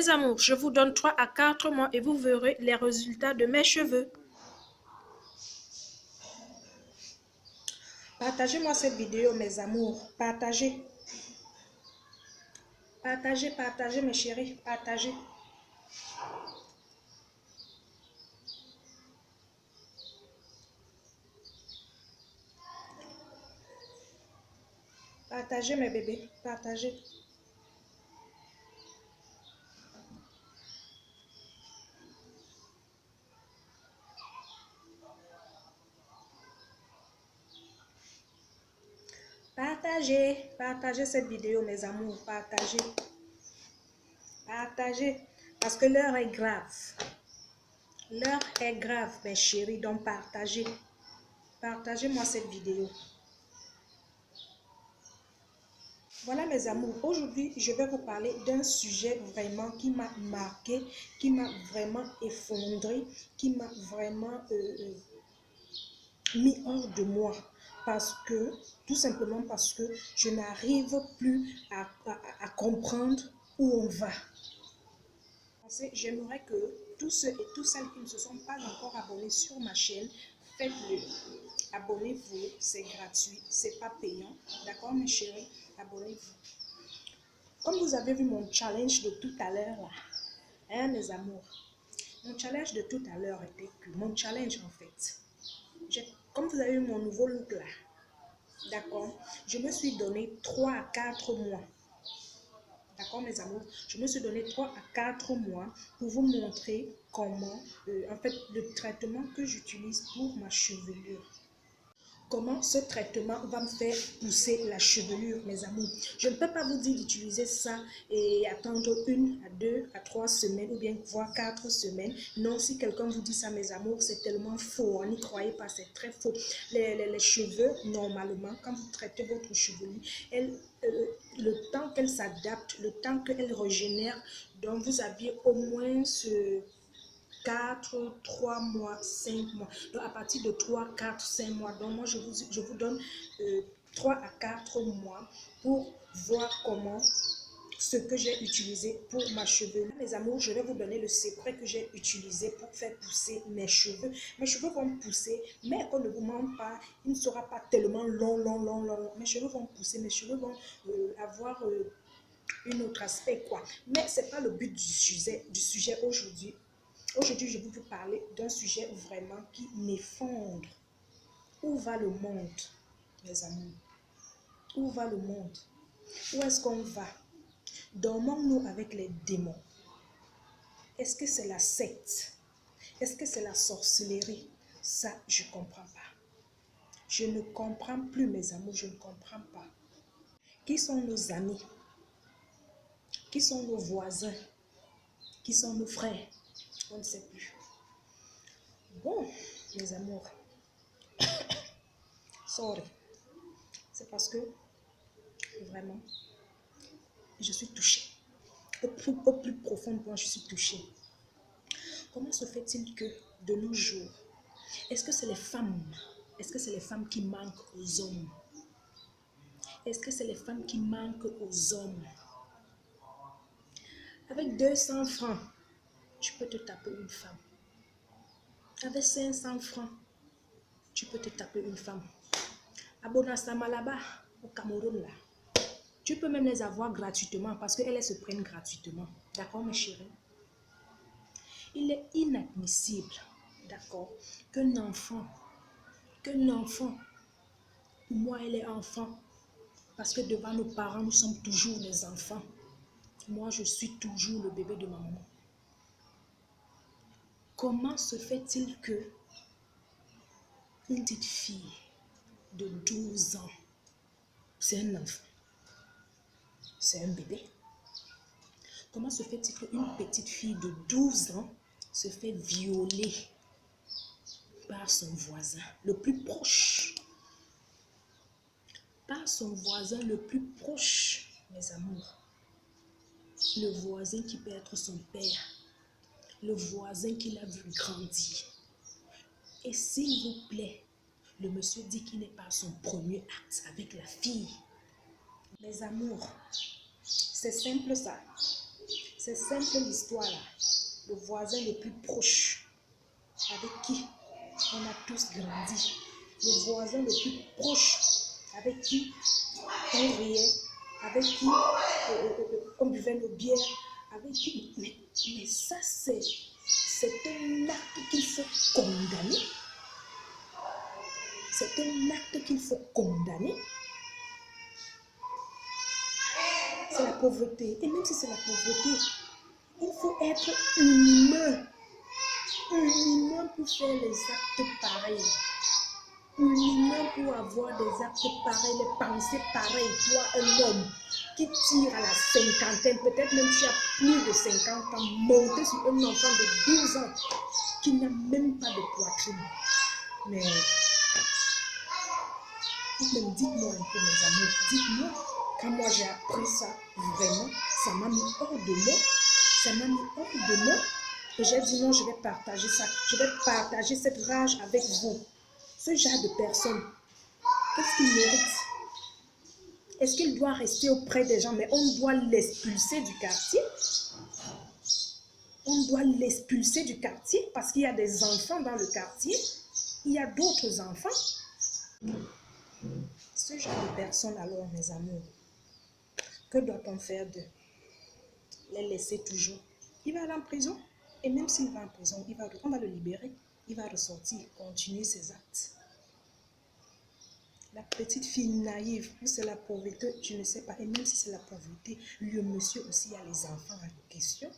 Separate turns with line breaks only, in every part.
Mes amours, je vous donne 3 à 4 mois et vous verrez les résultats de mes cheveux. Partagez-moi cette vidéo, mes amours. Partagez. Partagez, partagez, mes chéris. Partagez. Partagez, mes bébés. Partagez. Partagez. Partagez cette vidéo, mes amours. Partagez. Partagez. Parce que l'heure est grave. L'heure est grave, mes chéris. Donc, partagez. Partagez-moi cette vidéo. Voilà mes amours, aujourd'hui je vais vous parler d'un sujet vraiment qui m'a marqué, qui m'a vraiment effondré, qui m'a vraiment mis hors de moi. Tout simplement parce que je n'arrive plus à comprendre où on va. J'aimerais que tous ceux et toutes celles qui ne se sont pas encore abonnés sur ma chaîne, faites-le. Abonnez-vous, c'est gratuit, c'est pas payant. D'accord mes chéris, abonnez-vous. Comme vous avez vu mon challenge de tout à l'heure là, hein mes amours, mon challenge de tout à l'heure était que, mon challenge en fait, comme vous avez vu mon nouveau look là, d'accord, je me suis donné 3 à 4 mois. D'accord mes amours, je me suis donné 3 à 4 mois pour vous montrer comment, en fait, le traitement que j'utilise pour ma chevelure. Comment ce traitement va me faire pousser la chevelure, mes amours. Je ne peux pas vous dire d'utiliser ça et attendre 1 à 2 à 3 semaines ou bien voire 4 semaines. Non, si quelqu'un vous dit ça, mes amours, c'est tellement faux. N'y croyez pas, c'est très faux. Les cheveux, normalement, quand vous traitez votre chevelure, le temps qu'elle s'adapte, le temps qu'elle régénère, donc vous avez au moins 4, 3 mois, 5 mois. Donc, à partir de 3, 4, 5 mois. Donc, moi, je vous donne 3 à 4 mois pour voir comment ce que j'ai utilisé pour ma chevelure. Mes amours, je vais vous donner le secret que j'ai utilisé pour faire pousser mes cheveux. Mes cheveux vont pousser, mais qu'on ne vous ment pas, il ne sera pas tellement long. Mes cheveux vont pousser, mes cheveux vont avoir un autre aspect, quoi. Mais ce n'est pas le but du sujet aujourd'hui. Aujourd'hui, je vais vous parler d'un sujet vraiment qui m'effondre. Où va le monde, mes amis? Où va le monde? Où est-ce qu'on va? Dormons-nous avec les démons? Est-ce que c'est la secte? Est-ce que c'est la sorcellerie? Ça, je ne comprends pas. Je ne comprends plus, mes amours, je ne comprends pas. Qui sont nos amis? Qui sont nos voisins? Qui sont nos frères? On ne sait plus. Bon, mes amours, sorry. C'est parce que, vraiment, je suis touchée. Au plus profond de moi, je suis touchée. Comment se fait-il que, de nos jours, est-ce que c'est les femmes? Est-ce que c'est les femmes qui manquent aux hommes? Est-ce que c'est les femmes qui manquent aux hommes? Avec 200 francs, tu peux te taper une femme. Avec 500 francs, tu peux te taper une femme. À Bonasama là-bas, au Cameroun là, tu peux même les avoir gratuitement parce qu'elles se prennent gratuitement. D'accord, mes chéris? Il est inadmissible, d'accord, qu'un enfant, pour moi elle est enfant, parce que devant nos parents, nous sommes toujours des enfants. Moi, je suis toujours le bébé de ma maman. Comment se fait-il que une petite fille de 12 ans, c'est un enfant, c'est un bébé? Comment se fait-il qu'une petite fille de 12 ans se fait violer par son voisin le plus proche? Par son voisin le plus proche, mes amours. Le voisin qui peut être son père. Le voisin qui l'a vu grandir. Et s'il vous plaît, le monsieur dit qu'il n'est pas son premier acte avec la fille. Mes amours, c'est simple ça. C'est simple l'histoire là. Le voisin le plus proche avec qui on a tous grandi. Le voisin le plus proche avec qui on riait, avec qui on buvait nos bières, avec qui... Mais ça, c'est un acte qu'il faut condamner. C'est un acte qu'il faut condamner. C'est la pauvreté. Et même si c'est la pauvreté, il faut être humain. Humain pour faire les actes pareils. Humain pour avoir des actes pareils, les pensées pareilles. Toi, un homme qui tire à la cinquantaine, peut-être même tu as plus de 50 ans, monter sur un enfant de 12 ans qui n'a même pas de poitrine. Mais dites-moi un peu, mes amis, dites-moi, quand moi j'ai appris ça, vraiment, ça m'a mis hors de moi. Ça m'a mis hors de moi. Et j'ai dit non, je vais partager ça. Je vais partager cette rage avec vous. Ce genre de personne, qu'est-ce qu'il mérite? Est-ce qu'il doit rester auprès des gens? Mais on doit l'expulser du quartier. On doit l'expulser du quartier parce qu'il y a des enfants dans le quartier. Il y a d'autres enfants. Ce genre de personnes alors, mes amours, que doit-on faire d'eux? Les laisser toujours. Il va aller en prison. Et même s'il va en prison, on va le libérer. Il va ressortir, continuer ses actes. La petite fille naïve, ou c'est la pauvreté, je ne sais pas. Et même si c'est la pauvreté, le monsieur aussi a les enfants en question.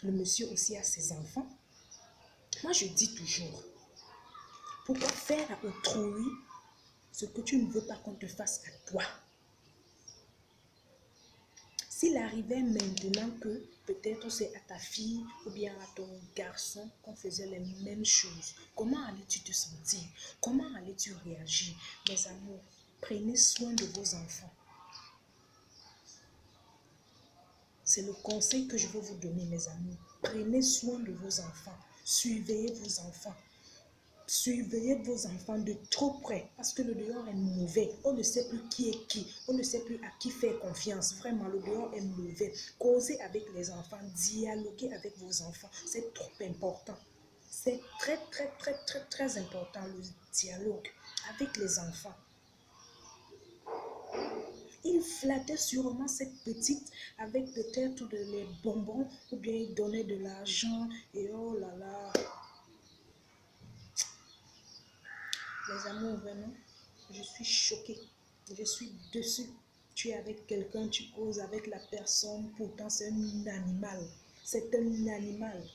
Le monsieur aussi a ses enfants. Moi, je dis toujours, pourquoi faire à autrui ce que tu ne veux pas qu'on te fasse à toi? S'il arrivait maintenant que peut-être c'est à ta fille ou bien à ton garçon qu'on faisait les mêmes choses, comment allais-tu te sentir? Comment allais-tu réagir? Mes amours, prenez soin de vos enfants. C'est le conseil que je veux vous donner, mes amis. Prenez soin de vos enfants. Surveillez vos enfants. Surveillez vos enfants de trop près parce que le dehors est mauvais. On ne sait plus qui est qui. On ne sait plus à qui faire confiance. Vraiment, le dehors est mauvais. Causez avec les enfants. Dialoguez avec vos enfants. C'est trop important. C'est très, très, très, très, très important le dialogue avec les enfants. Il flattait sûrement cette petite avec peut-être les bonbons ou bien il donnait de l'argent et oh là là. Les amours, vraiment, je suis choquée. Je suis dessus. Tu es avec quelqu'un, tu causes avec la personne, pourtant c'est un animal. C'est un animal.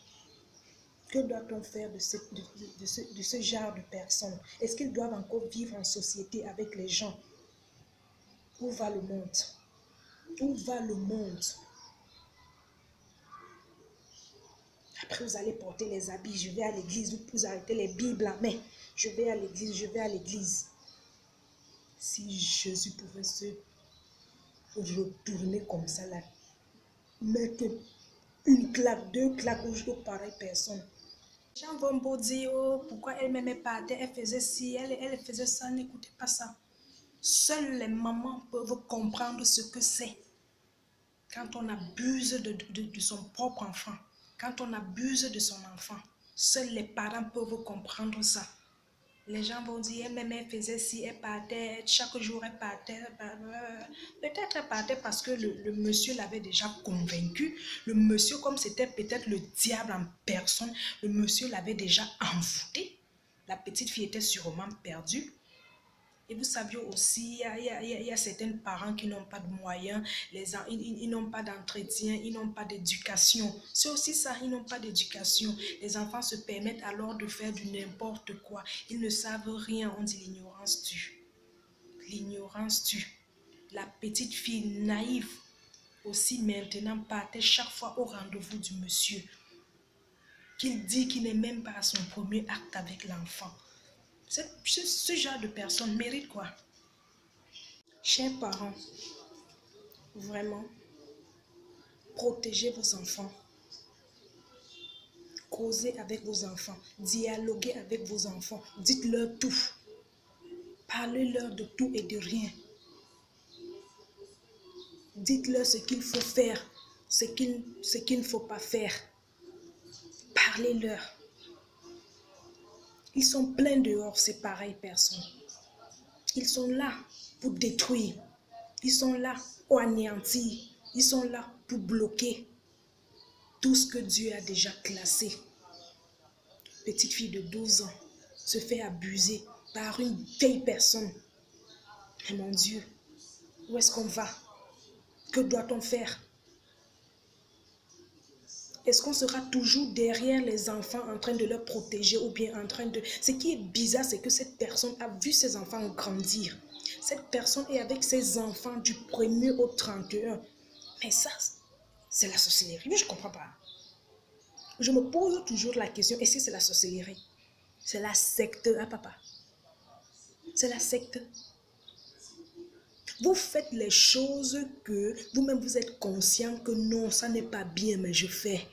Que doit-on faire de ce genre de personnes? Est-ce qu'ils doivent encore vivre en société avec les gens? Où va le monde? Où va le monde? Après, vous allez porter les habits, je vais à l'église, vous arrêtez les Bibles là, mais je vais à l'église, je vais à l'église. Si Jésus pouvait se retourner comme ça là, mettre une claque, deux claques aux pareilles personnes. Les gens vont beau dire, oh, pourquoi elle m'aimait pas, elle faisait ci, elle faisait ça, n'écoutez pas ça. Seules les mamans peuvent comprendre ce que c'est quand on abuse de son propre enfant. Quand on abuse de son enfant, seuls les parents peuvent comprendre ça. Les gens vont dire, elle faisait ci, elle partait, chaque jour elle partait. Peut-être elle partait parce que le monsieur l'avait déjà convaincu. Le monsieur, comme c'était peut-être le diable en personne, le monsieur l'avait déjà envoûté. La petite fille était sûrement perdue. Et vous saviez aussi, il y a certains parents qui n'ont pas de moyens, ils n'ont pas d'entretien, ils n'ont pas d'éducation. C'est aussi ça, ils n'ont pas d'éducation. Les enfants se permettent alors de faire du n'importe quoi. Ils ne savent rien, on dit l'ignorance tue. L'ignorance tue. La petite fille naïve aussi maintenant partait chaque fois au rendez-vous du monsieur, qu'il dit qu'il n'est même pas à son premier acte avec l'enfant. Ce genre de personne mérite quoi? Chers parents, vraiment, protégez vos enfants. Causez avec vos enfants. Dialoguez avec vos enfants. Dites-leur tout. Parlez-leur de tout et de rien. Dites-leur ce qu'il faut faire. ce qu'il ne faut pas faire. Parlez-leur. Ils sont pleins dehors, ces pareilles personnes. Ils sont là pour détruire. Ils sont là pour anéantir. Ils sont là pour bloquer tout ce que Dieu a déjà classé. Petite fille de 12 ans se fait abuser par une vieille personne. Mais mon Dieu, où est-ce qu'on va? Que doit-on faire? Est-ce qu'on sera toujours derrière les enfants en train de leur protéger ou bien en train de... Ce qui est bizarre, c'est que cette personne a vu ses enfants grandir. Cette personne est avec ses enfants du 1er au 31. Mais ça, c'est la sorcellerie. Mais je ne comprends pas. Je me pose toujours la question, est-ce que c'est la sorcellerie? C'est la secte, hein, papa? C'est la secte. Vous faites les choses que vous-même vous êtes conscient que non, ça n'est pas bien, mais je fais.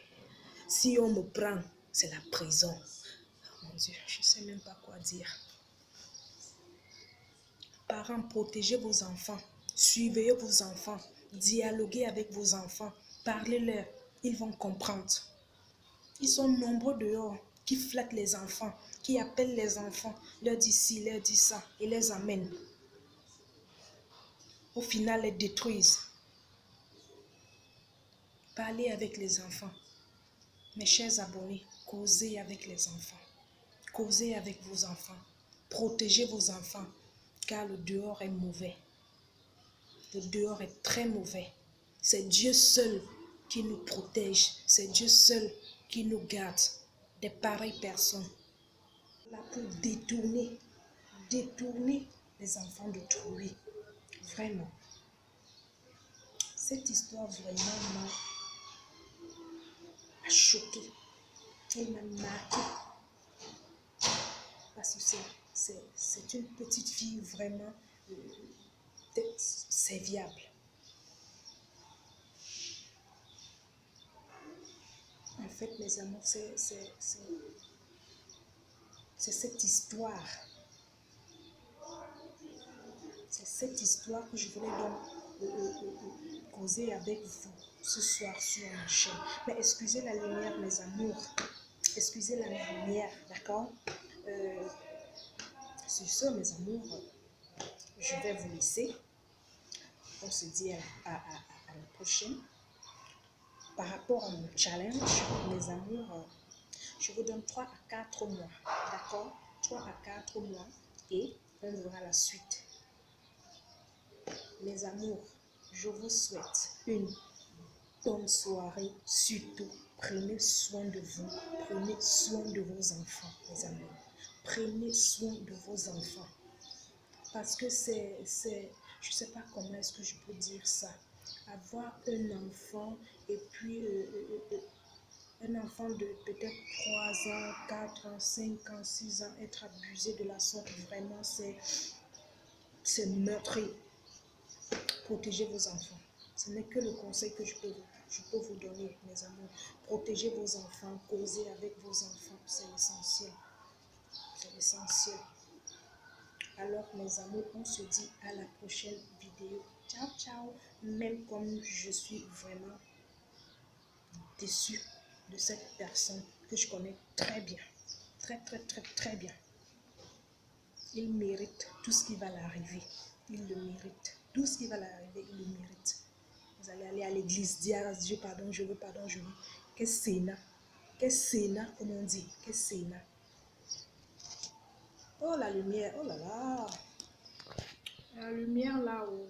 Si on me prend, c'est la prison. Oh mon Dieu, je ne sais même pas quoi dire. Parents, protégez vos enfants. Suivez vos enfants. Dialoguez avec vos enfants. Parlez-leur. Ils vont comprendre. Ils sont nombreux dehors qui flattent les enfants, qui appellent les enfants, leur disent ci, leur disent ça et les amènent. Au final, les détruisent. Parlez avec les enfants. Mes chers abonnés, causez avec les enfants. Causez avec vos enfants. Protégez vos enfants, car le dehors est mauvais. Le dehors est très mauvais. C'est Dieu seul qui nous protège. C'est Dieu seul qui nous garde des pareilles personnes. Là pour détourner les enfants d'autrui. Vraiment. Cette histoire vraiment m'a choqué. Elle m'a marqué. Parce que c'est une petite fille vraiment serviable. En fait, mes amours, c'est cette histoire. C'est cette histoire que je voulais donc causer avec vous ce soir sur ma chaîne. Mais excusez la lumière, mes amours. Excusez la lumière, d'accord? Sur ce, mes amours, je vais vous laisser. On se dit à la prochaine. Par rapport à mon challenge, mes amours, je vous donne 3 à 4 mois, d'accord? 3 à 4 mois et on verra la suite. Mes amours, je vous souhaite une bonne soirée. Surtout, prenez soin de vous. Prenez soin de vos enfants, mes amours. Prenez soin de vos enfants. Parce que je ne sais pas comment est-ce que je peux dire ça. Avoir un enfant et puis un enfant de peut-être 3 ans, 4 ans, 5 ans, 6 ans, être abusé de la sorte, vraiment, c'est meurtrier. Protégez vos enfants. Ce n'est que le conseil que je peux vous donner, mes amours. Protégez vos enfants, causez avec vos enfants, c'est l'essentiel. C'est l'essentiel. Alors, mes amours, on se dit à la prochaine vidéo. Ciao, ciao. Même comme je suis vraiment déçue de cette personne que je connais très bien. Très, très, très, très bien. Il mérite tout ce qui va l'arriver. Il le mérite. Tout ce qui va l'arriver, il le mérite. Vous allez aller à l'église, dire Dieu pardon, je veux pardon, je veux. Qu'est-ce Sénat? Qu'est-ce Sénat, comme on dit? Qu'est-ce Sénat? Oh la lumière, oh là là. La lumière là-haut.